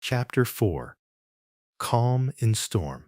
Chapter 4. Calm in Storm.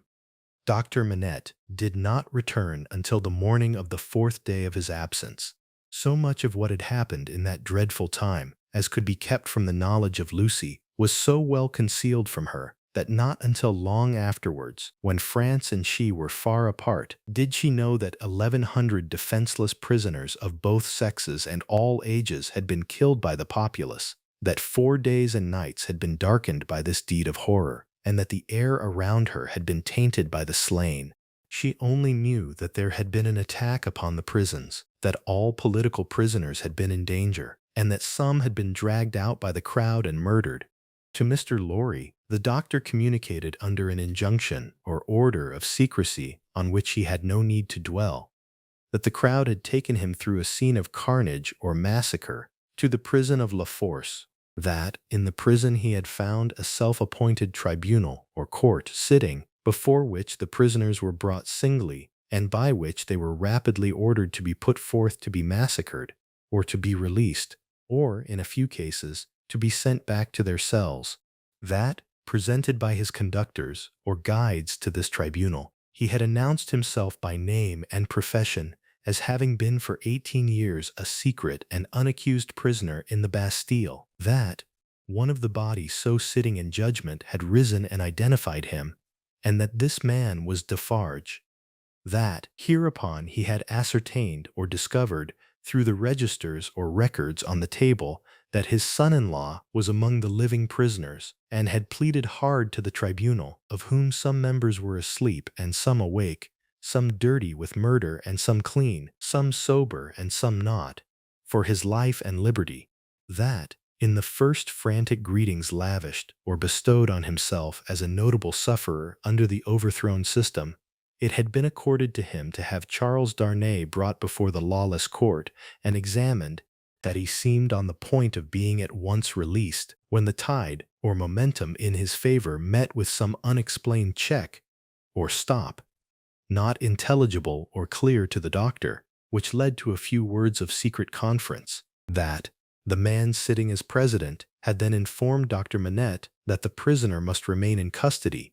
Dr. Manette did not return until the morning of the fourth day of his absence. So much of what had happened in that dreadful time as could be kept from the knowledge of Lucie was so well concealed from her that not until long afterwards, when France and she were far apart, did she know that 1,100 defenseless prisoners of both sexes and all ages had been killed by the populace, that 4 days and nights had been darkened by this deed of horror, and that the air around her had been tainted by the slain. She only knew that there had been an attack upon the prisons, that all political prisoners had been in danger, and that some had been dragged out by the crowd and murdered. To Mr. Lorry, the doctor communicated under an injunction or order of secrecy on which he had no need to dwell, that the crowd had taken him through a scene of carnage or massacre to the prison of La Force, that in the prison he had found a self-appointed tribunal or court sitting, before which the prisoners were brought singly, and by which they were rapidly ordered to be put forth to be massacred, or to be released, or, in a few cases, to be sent back to their cells. That, presented by his conductors, or guides to this tribunal, he had announced himself by name and profession as having been for 18 years a secret and unaccused prisoner in the Bastille, that one of the bodies so sitting in judgment had risen and identified him, and that this man was Defarge, that hereupon he had ascertained or discovered through the registers or records on the table that his son-in-law was among the living prisoners, and had pleaded hard to the tribunal, of whom some members were asleep and some awake, some dirty with murder and some clean, some sober and some not, for his life and liberty, that, in the first frantic greetings lavished or bestowed on himself as a notable sufferer under the overthrown system, it had been accorded to him to have Charles Darnay brought before the lawless court and examined, that he seemed on the point of being at once released, when the tide or momentum in his favor met with some unexplained check or stop, not intelligible or clear to the doctor, which led to a few words of secret conference, that the man sitting as president had then informed Dr. Manette that the prisoner must remain in custody,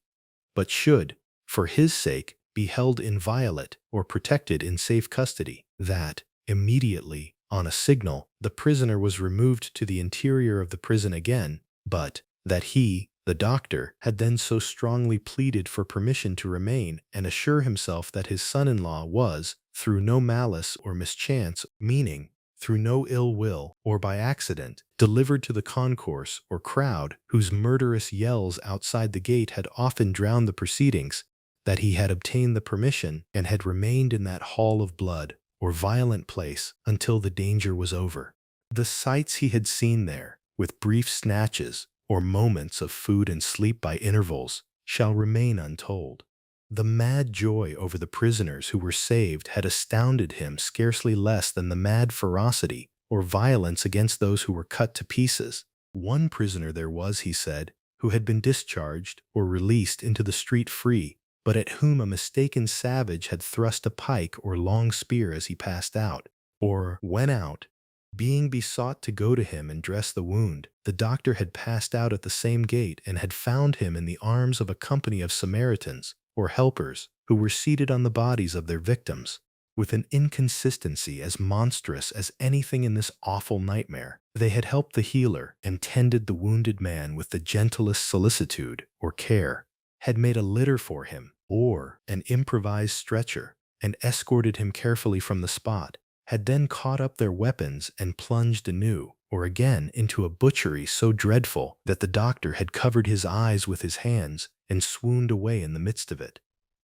but should, for his sake, be held inviolate or protected in safe custody, that immediately, on a signal, the prisoner was removed to the interior of the prison again, but that he, the doctor, had then so strongly pleaded for permission to remain and assure himself that his son-in-law was, through no malice or mischance, meaning, through no ill will or by accident, delivered to the concourse or crowd whose murderous yells outside the gate had often drowned the proceedings, that he had obtained the permission and had remained in that hall of blood or violent place until the danger was over. The sights he had seen there, with brief snatches or moments of food and sleep by intervals, shall remain untold. The mad joy over the prisoners who were saved had astounded him scarcely less than the mad ferocity or violence against those who were cut to pieces. One prisoner there was, he said, who had been discharged or released into the street free, but at whom a mistaken savage had thrust a pike or long spear as he passed out, or, when out, being besought to go to him and dress the wound, the doctor had passed out at the same gate and had found him in the arms of a company of Samaritans, or helpers, who were seated on the bodies of their victims. With an inconsistency as monstrous as anything in this awful nightmare, they had helped the healer and tended the wounded man with the gentlest solicitude or care, had made a litter for him, or an improvised stretcher, and escorted him carefully from the spot, had then caught up their weapons and plunged anew, or again, into a butchery so dreadful that the doctor had covered his eyes with his hands and swooned away in the midst of it.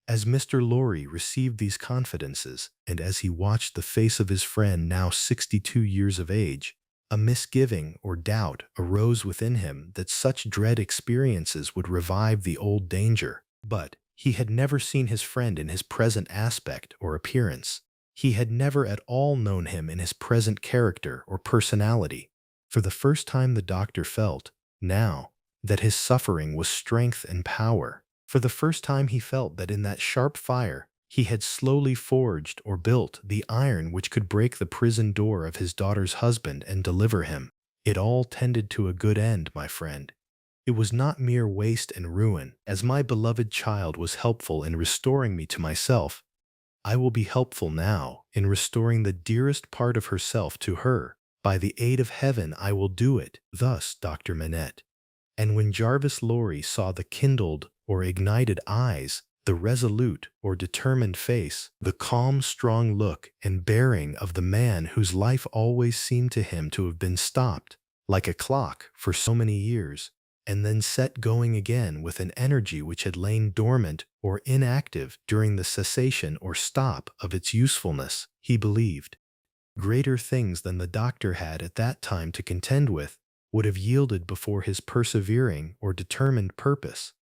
As Mr. Lorry received these confidences, and as he watched the face of his friend, now 62 years of age, a misgiving or doubt arose within him that such dread experiences would revive the old danger. But he had never seen his friend in his present aspect or appearance. He had never at all known him in his present character or personality. For the first time the doctor felt, now, that his suffering was strength and power. For the first time he felt that in that sharp fire he had slowly forged or built the iron which could break the prison door of his daughter's husband and deliver him. It all tended to a good end, my friend. It was not mere waste and ruin, as my beloved child was helpful in restoring me to myself. I will be helpful now in restoring the dearest part of herself to her. By the aid of heaven I will do it. Thus, Dr. Manette. And when Jarvis Lorry saw the kindled or ignited eyes, the resolute or determined face, the calm, strong look and bearing of the man whose life always seemed to him to have been stopped, like a clock, for so many years, and then set going again with an energy which had lain dormant or inactive during the cessation or stop of its usefulness, he believed greater things than the doctor had at that time to contend with would have yielded before his persevering or determined purpose.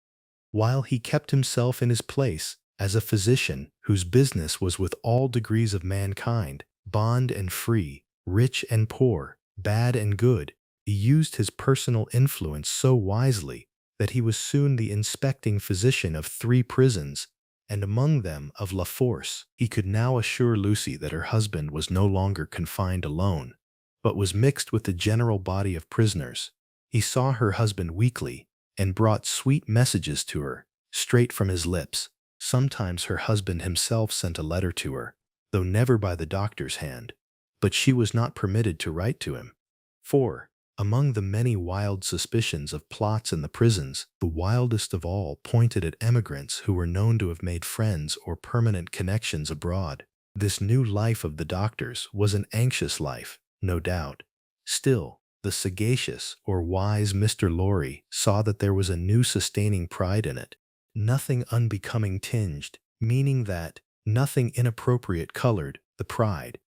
While he kept himself in his place as a physician whose business was with all degrees of mankind, bond and free, rich and poor, bad and good, he used his personal influence so wisely that he was soon the inspecting physician of 3 prisons, and among them of La Force. He could now assure Lucie that her husband was no longer confined alone, but was mixed with the general body of prisoners. He saw her husband weekly, and brought sweet messages to her, straight from his lips. Sometimes her husband himself sent a letter to her, though never by the doctor's hand, but she was not permitted to write to him. For, among the many wild suspicions of plots in the prisons, the wildest of all pointed at emigrants who were known to have made friends or permanent connections abroad. This new life of the doctor's was an anxious life, no doubt. Still, the sagacious or wise Mr. Lorry saw that there was a new sustaining pride in it, nothing unbecoming tinged, meaning that nothing inappropriate colored the pride.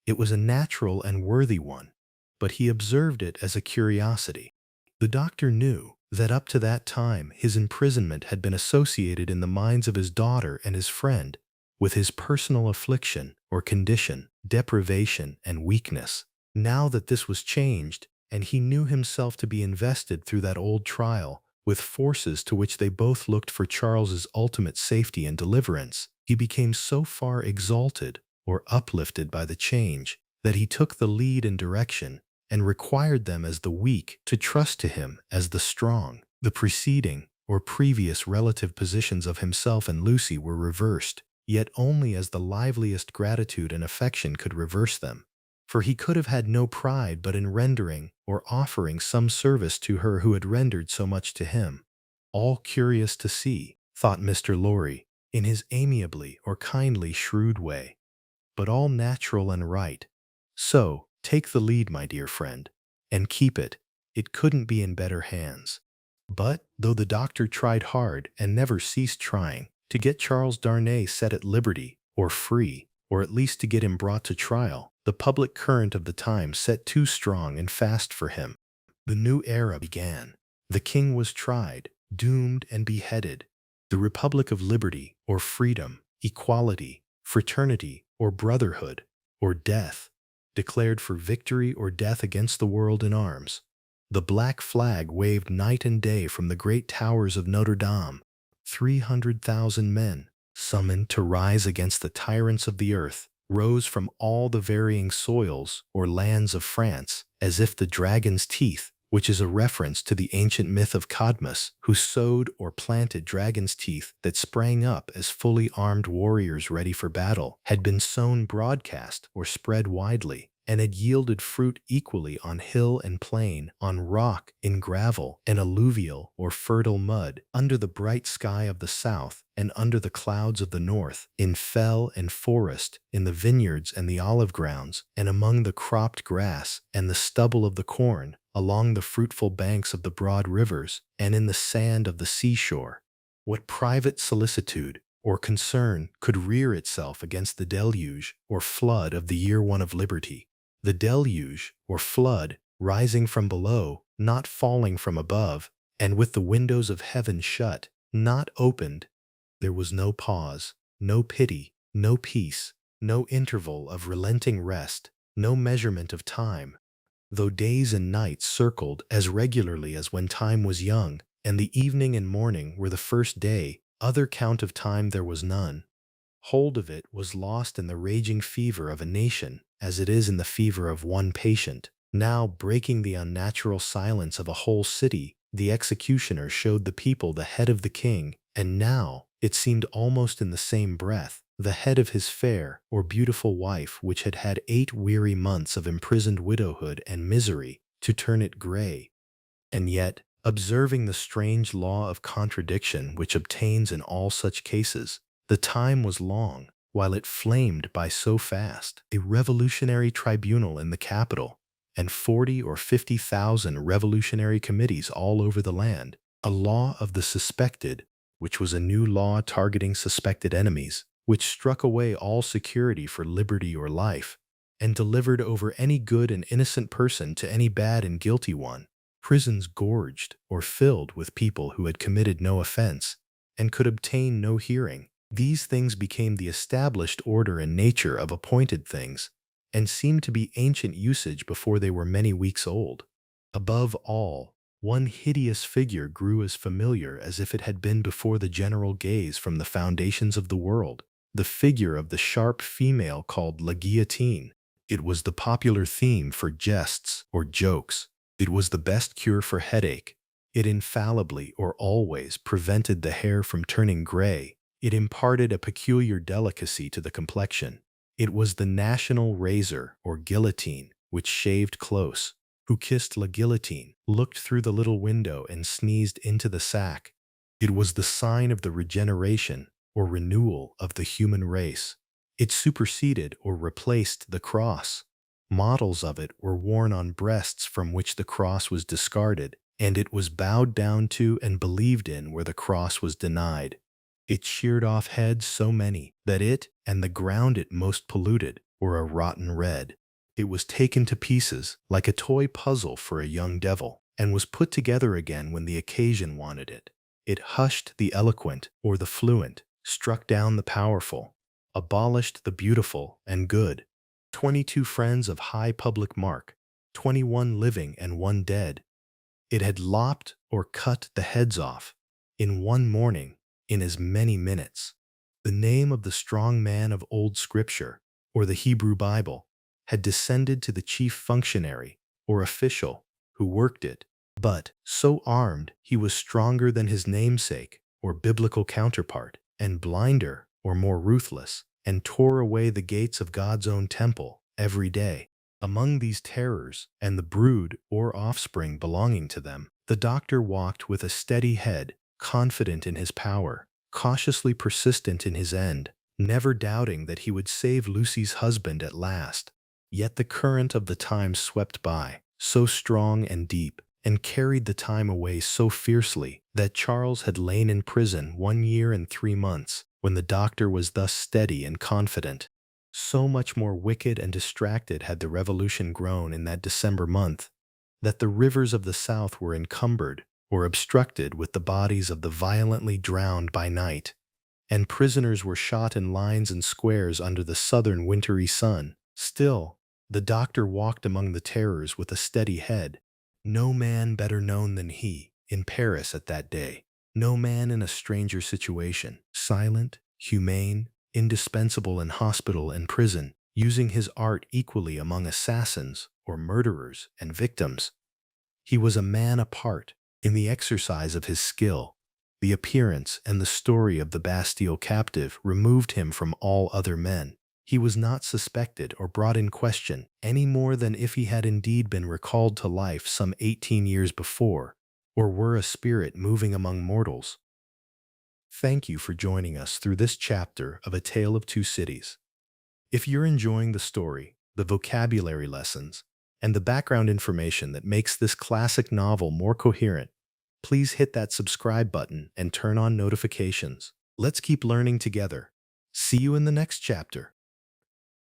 It was a natural and worthy one, but he observed it as a curiosity. The doctor knew that up to that time his imprisonment had been associated in the minds of his daughter and his friend with his personal affliction or condition, deprivation and weakness. Now that this was changed, and he knew himself to be invested through that old trial with forces to which they both looked for Charles's ultimate safety and deliverance, he became so far exalted or uplifted by the change that he took the lead and direction and required them as the weak to trust to him as the strong. The preceding or previous relative positions of himself and Lucie were reversed, yet only as the liveliest gratitude and affection could reverse them. For he could have had no pride but in rendering or offering some service to her who had rendered so much to him. All curious to see, thought Mr. Lorry, in his amiably or kindly shrewd way, but all natural and right. So, take the lead, my dear friend, and keep it. It couldn't be in better hands. But, though the doctor tried hard and never ceased trying to get Charles Darnay set at liberty or free, or at least to get him brought to trial, the public current of the time set too strong and fast for him. The new era began. The king was tried, doomed, and beheaded. The Republic of Liberty, or freedom, equality, fraternity, or brotherhood, or death, declared for victory or death against the world in arms. The black flag waved night and day from the great towers of Notre Dame. 300,000 men, summoned to rise against the tyrants of the earth, rose from all the varying soils or lands of France, as if the dragon's teeth, which is a reference to the ancient myth of Cadmus, who sowed or planted dragon's teeth that sprang up as fully armed warriors ready for battle, had been sown broadcast or spread widely, and had yielded fruit equally on hill and plain, on rock, in gravel, and alluvial or fertile mud, under the bright sky of the south, and under the clouds of the north, in fell and forest, in the vineyards and the olive grounds, and among the cropped grass and the stubble of the corn, along the fruitful banks of the broad rivers, and in the sand of the seashore. What private solicitude or concern could rear itself against the deluge or flood of the year 1 of liberty? The deluge or flood, rising from below, not falling from above, and with the windows of heaven shut, not opened. There was no pause, no pity, no peace, no interval of relenting rest, no measurement of time. Though days and nights circled as regularly as when time was young, and the evening and morning were the first day, other count of time there was none. Hold of it was lost in the raging fever of a nation, as it is in the fever of one patient. Now, breaking the unnatural silence of a whole city, The executioner showed the people the head of the king, and now, it seemed almost in the same breath, the head of his fair or beautiful wife, which had had 8 weary months of imprisoned widowhood and misery to turn it gray. And yet, observing the strange law of contradiction which obtains in all such cases, the time was long, while it flamed by so fast. A revolutionary tribunal in the capital, and 40 or 50,000 revolutionary committees all over the land. A law of the suspected, which was a new law targeting suspected enemies, which struck away all security for liberty or life, and delivered over any good and innocent person to any bad and guilty one. Prisons gorged or filled with people who had committed no offense and could obtain no hearing. These things became the established order and nature of appointed things, and seemed to be ancient usage before they were many weeks old. Above all, one hideous figure grew as familiar as if it had been before the general gaze from the foundations of the world, the figure of the sharp female called La Guillotine. It was the popular theme for jests or jokes. It was the best cure for headache. It infallibly or always prevented the hair from turning gray. It imparted a peculiar delicacy to the complexion. It was the national razor or guillotine, which shaved close. Who kissed La Guillotine, looked through the little window and sneezed into the sack. It was the sign of the regeneration or renewal of the human race. It superseded or replaced the cross. Models of it were worn on breasts from which the cross was discarded, and it was bowed down to and believed in where the cross was denied. It sheared off heads so many that it, and the ground it most polluted, were a rotten red. It was taken to pieces like a toy puzzle for a young devil, and was put together again when the occasion wanted it. It hushed the eloquent or the fluent, struck down the powerful, abolished the beautiful and good. 22 friends of high public mark, 21 living and 1 dead. It had lopped or cut the heads off, in one morning, in as many minutes. The name of the strong man of old Scripture, or the Hebrew Bible, had descended to the chief functionary, or official, who worked it. But, so armed, he was stronger than his namesake, or biblical counterpart, and blinder, or more ruthless, and tore away the gates of God's own temple every day. Among these terrors, and the brood or offspring belonging to them, the doctor walked with a steady head, confident in his power, cautiously persistent in his end, never doubting that he would save Lucie's husband at last. Yet the current of the time swept by, so strong and deep, and carried the time away so fiercely that Charles had lain in prison 1 year and 3 months, when the doctor was thus steady and confident. So much more wicked and distracted had the revolution grown in that December month, that the rivers of the South were encumbered or obstructed with the bodies of the violently drowned by night, and prisoners were shot in lines and squares under the southern wintry sun. Still, the doctor walked among the terrors with a steady head. No man better known than he, in Paris at that day. No man in a stranger situation, silent, humane, indispensable in hospital and prison, using his art equally among assassins or murderers and victims. He was a man apart in the exercise of his skill. The appearance and the story of the Bastille captive removed him from all other men. He was not suspected or brought in question any more than if he had indeed been recalled to life some 18 years before, or were a spirit moving among mortals. Thank you for joining us through this chapter of A Tale of Two Cities. If you're enjoying the story, the vocabulary lessons, and the background information that makes this classic novel more coherent, please hit that subscribe button and turn on notifications. Let's keep learning together. See you in the next chapter.